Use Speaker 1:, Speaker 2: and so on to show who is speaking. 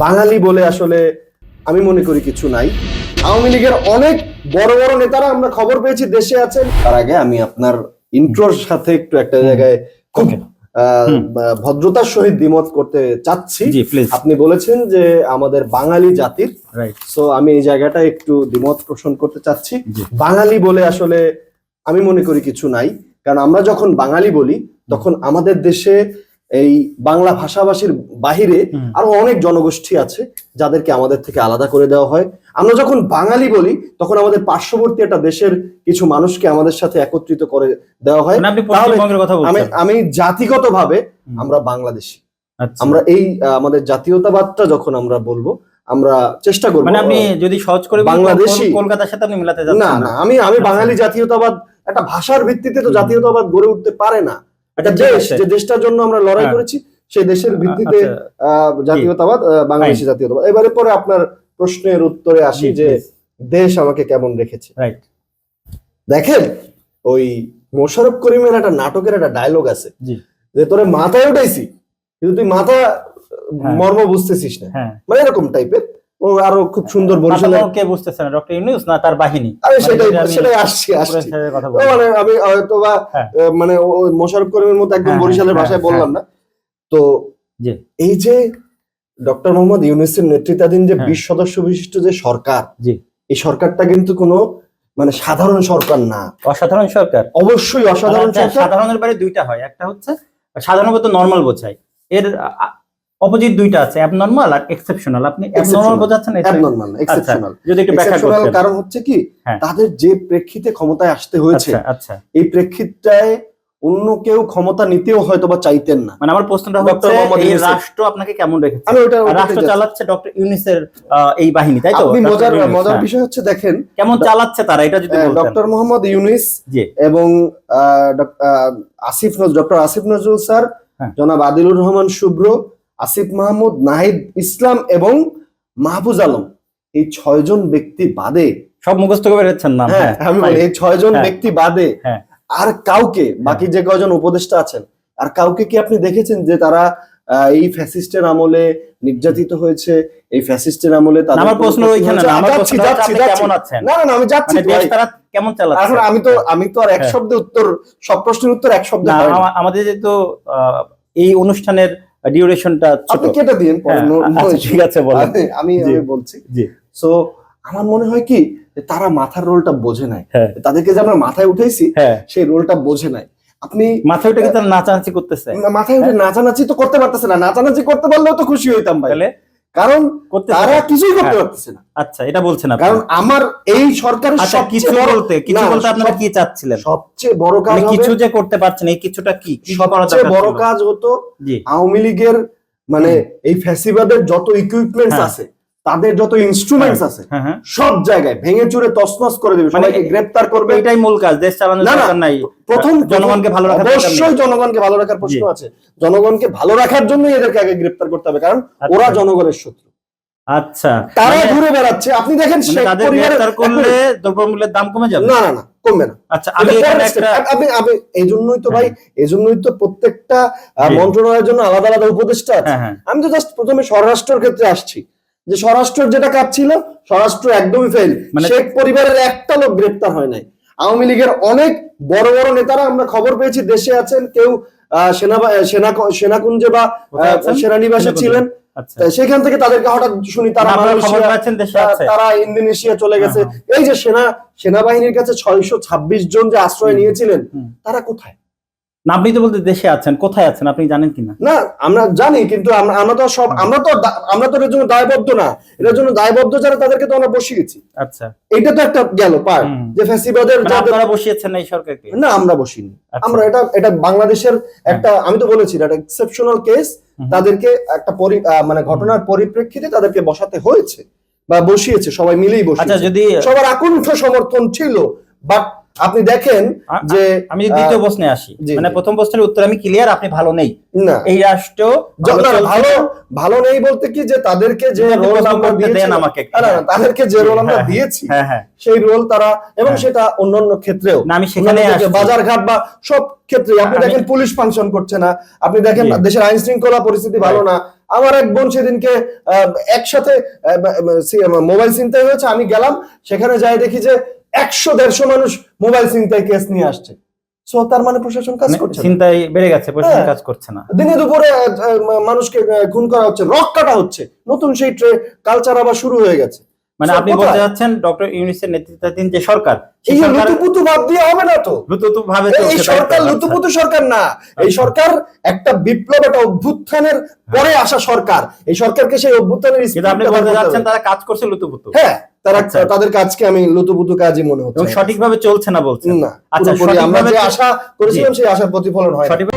Speaker 1: বাঙালি বলে আসলে আমি মনে করি কিছু নাই। আওয়ামী লীগের অনেক বড় বড় নেতারা আমরা খবর পেয়েছি দেশে আছেন। তার আগে আমি আপনার ইন্ট্রোর সাথে একটু একটা জায়গায় খুব ভদ্রতার সহিত দ্বিমত করতে চাচ্ছি। আপনি বলেছেন যে আমাদের বাঙালি জাতির, সো আমি এই জায়গাটা একটু দ্বিমত পোষণ করতে চাচ্ছি। বাঙালি বলে আসলে আমি মনে করি কিছু নাই, কারণ আমরা যখন বাঙালি বলি তখন আমাদের দেশে এই বাংলা ভাষাভাষীর বাহিরে আরো অনেক জনগোষ্ঠী আছে যাদেরকে আমাদের থেকে আলাদা করে দেওয়া হয়। আমরা যখন বাঙালি বলি তখন আমাদের পার্শ্ববর্তী একটা দেশের কিছু মানুষকে আমাদের সাথে একত্রিত করে দেওয়া হয়। আমি জাতিগতভাবে আমরা বাংলাদেশি। আমরা এই আমাদের জাতীয়তাবাদটা যখন আমরা বলবো, আমরা চেষ্টা করবো।
Speaker 2: মানে আপনি যদি সহজ করে
Speaker 1: বাংলাদেশি
Speaker 2: কলকাতার সাথে আপনি মিলাতে যাচ্ছেন
Speaker 1: না। না, আমি বাঙালি জাতীয়তাবাদ, একটা ভাষার ভিত্তিতে তো জাতীয়তাবাদ গড়ে উঠতে পারে না। একটা দেশ, যে দেশটার জন্য আমরা লড়াই করেছি সেই দেশের ভিত্তিতে জাতীয়তাবাদ, বাংলাদেশি জাতীয়তাবাদ। এবারে পরে আপনার প্রশ্নের উত্তরে আসি যে দেশ আমাকে কেমন রেখেছে। দেখেন, ওই মোশাররফ করিমের একটা নাটকের একটা ডায়লগ আছে যে তোরে মাথায় উঠাইছি কিন্তু তুই মাথা মর্ম বুঝতেছিস না, মানে এরকম টাইপের। ও আরো খুব সুন্দর বরিশালে
Speaker 2: কে বুঝতেছে না, ডক্টর ইউনূস না তার বাহিনী?
Speaker 1: আমি সেটাই আসছি। মানে আমি হয়তো বা মানে মোশাররফ করিমের মতো একদম বরিশালের ভাষায় বললাম না। তো এই যে ডক্টর মোহাম্মদ ইউনূসের নেতৃত্বাধীন যে 20 সদস্য বিশিষ্ট যে সরকার, এই সরকারটা কিন্তু কোনো মানে সাধারণ সরকার না,
Speaker 2: অসাধারণ সরকার।
Speaker 1: অবশ্যই অসাধারণ সরকার।
Speaker 2: সাধারণের বাইরে দুইটা হয়, একটা হচ্ছে সাধারণত নরমাল বোঝায়, এর অপোজিট দুইটা আছে, অ্যাবনরমাল আর এক্সেপশনাল। আপনি অ্যাবনরমাল বোঝাচ্ছেন,
Speaker 1: অ্যাবনরমাল না এক্সেপশনাল।
Speaker 2: যদি একটু ব্যাখ্যা করতেন।
Speaker 1: কারণ হচ্ছে কি, তাদের যে প্রেক্ষিতে ক্ষমতায় আসতে হয়েছে, এই প্রেক্ষিতটায় অন্য কেউ ক্ষমতা নিতেও হয়তো বা চাইতেন না।
Speaker 2: মানে আমার প্রশ্নটা হচ্ছে এই রাষ্ট্র আপনাকে কেমন রেখেছে? রাষ্ট্র চালাচ্ছে ডক্টর ইউনূসের এই বাহিনী, তাই তো?
Speaker 1: আপনি মজার বিষয় হচ্ছে দেখেন
Speaker 2: কেমন চালাচ্ছে তারা, এটা যদি বলতেন।
Speaker 1: ডক্টর মোহাম্মদ ইউনূস এবং ডক্টর আসিফ নজরুল স্যার, জনাব আদিলুর রহমান শুভ্র, আসিফ মাহমুদ, নাহিদ ইসলাম এবং মাহফুজ আলম, এই 6 জন ব্যক্তি বাদে,
Speaker 2: সব মুখস্থ করে বেরোচ্ছেন না?
Speaker 1: আমি বলি এই 6 জন ব্যক্তি বাদে আর কাউকে, বাকি যে কয়জন উপদেষ্টা আছেন, আর কাউকে কি আপনি দেখেছেন যে তারা এই ফ্যাসিস্টের আমলে নির্যাতিত হয়েছে? এই ফ্যাসিস্টের আমলে তাদের
Speaker 2: আমার প্রশ্ন ওইখানে না, আমার প্রশ্ন হচ্ছে আপনি কেমন আছেন?
Speaker 1: না আমি যাচ্ছি,
Speaker 2: দেশ তারা কেমন চালাচ্ছে?
Speaker 1: এখন আমি তো আর এক শব্দে উত্তর, সব প্রশ্নের উত্তর এক শব্দে হয় না।
Speaker 2: আমাদের যেহেতু এই অনুষ্ঠানের ডিউরেশনটা
Speaker 1: আপনি কেটে দিন।
Speaker 2: ঠিক আছে, বলেন।
Speaker 1: আমি বলছি। সো আমার মনে হয় কি, তারা মাথার রোলটা বোঝে নাই। তাদেরকে যে আমরা মাথায় উঠাইছি সেই রোলটা বোঝে নাই। আপনি
Speaker 2: মাথায় উঠে কিন্তু নাচানাচি করতেছে,
Speaker 1: মাথায় উঠে নাচানাচি তো করতে পারতেছে না। নাচানাচি করতে পারলেও তো খুশি হইতাম ভাই, কারণ তারা কিছুই করতে পারতেছে না।
Speaker 2: আচ্ছা, এটা বলছেন আপনি?
Speaker 1: কারণ আমার এই সরকারের
Speaker 2: কিছু বলতে আপনারা কি চাচ্ছিলেন?
Speaker 1: সবচেয়ে বড় কাজ,
Speaker 2: কিছু যে করতে পারছেন, এই কিছুটা কি
Speaker 1: সবচেয়ে বড় কাজ হতো আওয়ামী লীগের, মানে এই ফ্যাসিবাদের যত ইকুইপমেন্টস আছে, তাদের যত ইনস্ট্রুমেন্টস আছে, সব জায়গায় ভেঙে চুরে তছনছ করে দেবে, সবাইকে গ্রেফতার করবে।
Speaker 2: এটাই মূল কাজ, দেশ চালানোর দরকার নাই।
Speaker 1: প্রথম
Speaker 2: জনগণকে ভালো রাখার,
Speaker 1: অবশ্যই জনগণকে ভালো রাখার প্রশ্ন আছে। জনগণকে ভালো রাখার জন্যই এদেরকে আগে গ্রেফতার করতে হবে, কারণ ওরা জনগণের শত্রু।
Speaker 2: আচ্ছা,
Speaker 1: তারা ঘুরে বেড়াচ্ছে। আপনি দেখেন
Speaker 2: তাদের গ্রেফতার করলে দ্রব্যমূল্যের দাম কমে যাবে?
Speaker 1: না, কমবে না।
Speaker 2: আচ্ছা, আমি
Speaker 1: এই জন্যই তো ভাই, এই জন্যই তো প্রত্যেকটা মন্ত্রণালয়ের জন্য আলাদা আলাদা উপদেষ্টা আছে। আমি তো জাস্ট প্রথমে স্বরাষ্ট্রের ক্ষেত্রে আসছি, যে স্বরাষ্ট্রের যেটা কাজ ছিল, স্বরাষ্ট্র একদমই ফেল। শেখ পরিবারের একটা লোক গ্রেফতার হয় নাই। আওয়ামী লীগের অনেক বড় বড় নেতারা আমরা খবর পেয়েছি দেশে আছেন, কেউ সেনাকুঞ্জে বা সেনানিবাসে ছিলেন। সেখান থেকে তাদেরকে হঠাৎ শুনি তারা ইন্দোনেশিয়া চলে গেছে। এই যে সেনাবাহিনীর কাছে 626 জন যে আশ্রয় নিয়েছিলেন, তারা কোথায়?
Speaker 2: না, আপনি তো বলতে দেশে আছেন, কোথায় আছেন আপনি জানেন কিনা?
Speaker 1: না, আমরা জানি, কিন্তু আমরা তো এর জন্য দায়বদ্ধ না। এর জন্য দায়বদ্ধ যারা, তাদেরকে তো আমরা বসিয়েছি।
Speaker 2: আচ্ছা,
Speaker 1: এটা তো একটা গেল পার্ট, যে ফ্যাসিবাদের
Speaker 2: আপনারা বসিয়েছেন এই সরকারকে?
Speaker 1: না, আমরা বসিনি। আমরা এটা বাংলাদেশের একটা, আমি তো বলেছি এটা এক্সেপশনাল কেস। তাদেরকে একটা মানে ঘটনার পরিপ্রেক্ষিতে তাদেরকে বসাতে হয়েছে বা বসিয়েছে, সবাই মিলেই বসিয়েছে।
Speaker 2: আচ্ছা, যদি
Speaker 1: সবার আকুণ্ঠ সমর্থন ছিল, বাট আপনি দেখেন যে
Speaker 2: আমি দ্বিতীয় প্রশ্নে আসি, মানে প্রথম প্রশ্নের উত্তর আমি ক্লিয়ার, আপনি ভালো নেই না। এই রাষ্ট্র
Speaker 1: ভালো নেই বলতে কি, যে তাদেরকে যে রোল আমরা দিয়েছি, তাদেরকে যে রোল আমরা দিয়েছি সেই রোল তারা, এবং সেটা অন্যান্য ক্ষেত্রেও,
Speaker 2: আমি সেখানে
Speaker 1: বাজারঘাট বা সব ক্ষেত্রে আপনি দেখেন পুলিশ ফাংশন করছে না, আপনি দেখেন দেশের আইন শৃঙ্খলা পরিস্থিতি ভালো না, আমার এক বোন সেদিনকে একসাথে মোবাইল ছিনতাই হয়েছে, আমি গেলাম সেখানে যাই দেখি যে 100-150 মানুষ মোবাইল ছিনতাই কেস নিয়ে আসছে। সো তার মানে প্রশাসন কাজ করছে না।
Speaker 2: চিন্তায় বেড়ে গেছে, প্রশাসন
Speaker 1: হ্যাঁ।
Speaker 2: কাজ করছে না।
Speaker 1: দিনে দুপুরে মানুষকে খুন করা হচ্ছে, রক কাটা হচ্ছে, নতুন সেই কালচার আবার শুরু হয়ে গেছে।
Speaker 2: মানে
Speaker 1: So,
Speaker 2: আপনি
Speaker 1: কোথায়?
Speaker 2: বলতে যাচ্ছেন ডক্টর ইউনূসের নেতৃত্বাধীন যে সরকার,
Speaker 1: এই যে লুতুপুতু ভাব দিয়ে হবে না তো।
Speaker 2: লুতুপুতু ভাবে
Speaker 1: এই
Speaker 2: চলছে, তাই তো?
Speaker 1: সরকার
Speaker 2: আচ্ছা।
Speaker 1: লুতুপুতু সরকার না, এই সরকার একটা বিপ্লব, একটা অভ্যুত্থানের পরে আসা সরকার। এই সরকারকে সেই অভ্যুত্থানের
Speaker 2: কিন্তু আপনি
Speaker 1: স্পিরিটটা
Speaker 2: বলতে
Speaker 1: ধরতে
Speaker 2: যাচ্ছেন
Speaker 1: হবে।
Speaker 2: তারা কাজ করছে লুতুপুতু,
Speaker 1: হ্যাঁ, তারা
Speaker 2: আচ্ছা।
Speaker 1: তাদের কাজকে আমি লুতুপুতু কাজই মনে হচ্ছে
Speaker 2: এবং সঠিকভাবে চলছে না বলছেন।
Speaker 1: না।
Speaker 2: আচ্ছা,
Speaker 1: পুরোপুরি আমরা
Speaker 2: সঠিকভাবে
Speaker 1: যে আশা করেছিলাম সেই আশার প্রতিফলন হয় না।
Speaker 2: সঠিক